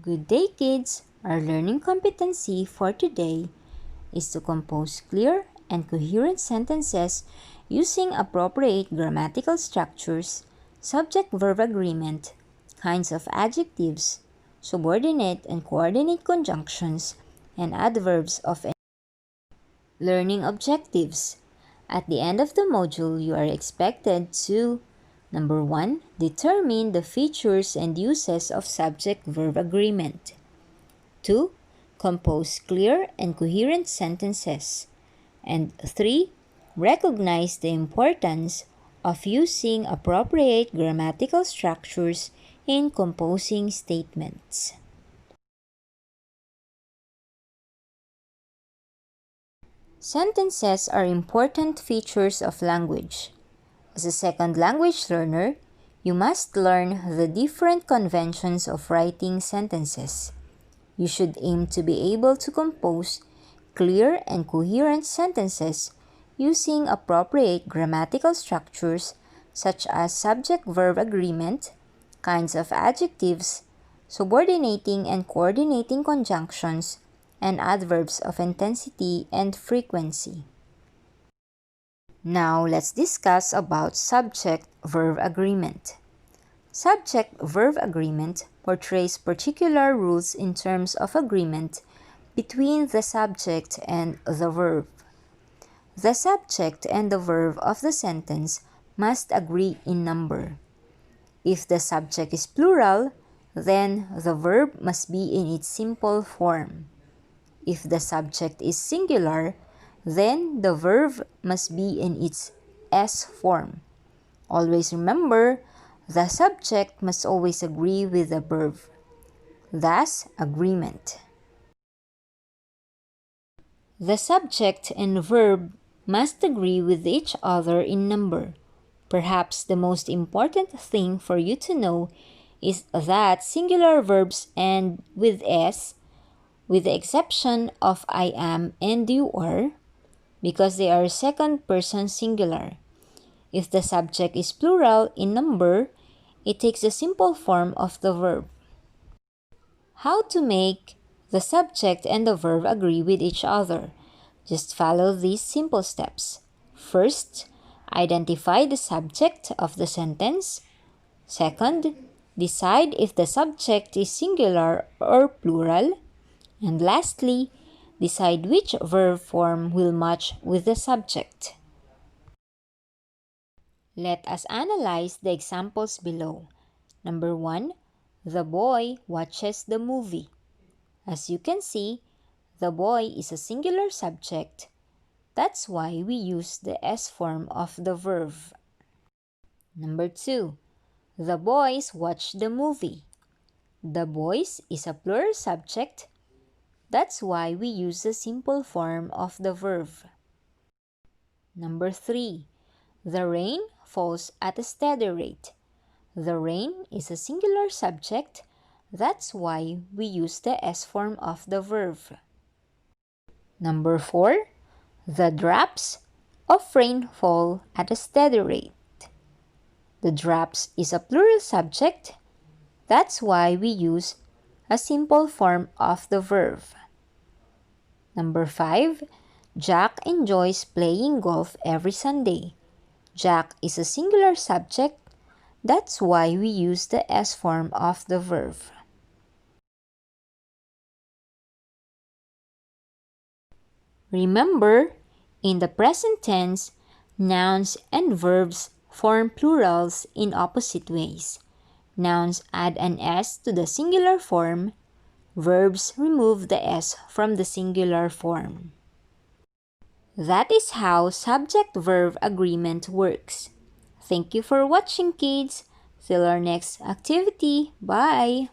Good day, kids! Our learning competency for today is to compose clear and coherent sentences using appropriate grammatical structures, subject-verb agreement, kinds of adjectives, subordinate and coordinate conjunctions, and adverbs of learning objectives. At the end of the module, you are expected to Number 1. Determine the features and uses of subject-verb agreement. 2. Compose clear and coherent sentences. And 3. Recognize the importance of using appropriate grammatical structures in composing statements. Sentences are important features of language. As a second language learner, you must learn the different conventions of writing sentences. You should aim to be able to compose clear and coherent sentences using appropriate grammatical structures such as subject-verb agreement, kinds of adjectives, subordinating and coordinating conjunctions, and adverbs of intensity and frequency. Now, let's discuss about subject-verb agreement. Subject-verb agreement portrays particular rules in terms of agreement between the subject and the verb. The subject and the verb of the sentence must agree in number. If the subject is plural, then the verb must be in its simple form. If the subject is singular, then the verb must be in its S form. Always remember, the subject must always agree with the verb. Thus, agreement. The subject and verb must agree with each other in number. Perhaps the most important thing for you to know is that singular verbs end with S, with the exception of I am and you are, because they are second person singular. If the subject is plural in number, it takes the simple form of the verb. How to make the subject and the verb agree with each other? Just follow these simple steps. First, identify the subject of the sentence. Second, decide if the subject is singular or plural. And lastly, decide which verb form will match with the subject. Let us analyze the examples below. Number 1, the boy watches the movie. As you can see, the boy is a singular subject. That's why we use the S form of the verb. Number 2, the boys watch the movie. The boys is a plural subject. That's why we use the simple form of the verb. Number 3, the rain falls at a steady rate. The rain is a singular subject. That's why we use the S form of the verb. Number 4, the drops of rain fall at a steady rate. The drops is a plural subject. That's why we use a simple form of the verb. Number 5, Jack enjoys playing golf every Sunday. Jack is a singular subject. That's why we use the S form of the verb. Remember, in the present tense, nouns and verbs form plurals in opposite ways. Nouns add an S to the singular form. Verbs remove the S from the singular form. That is how subject-verb agreement works. Thank you for watching, kids. Till our next activity. Bye!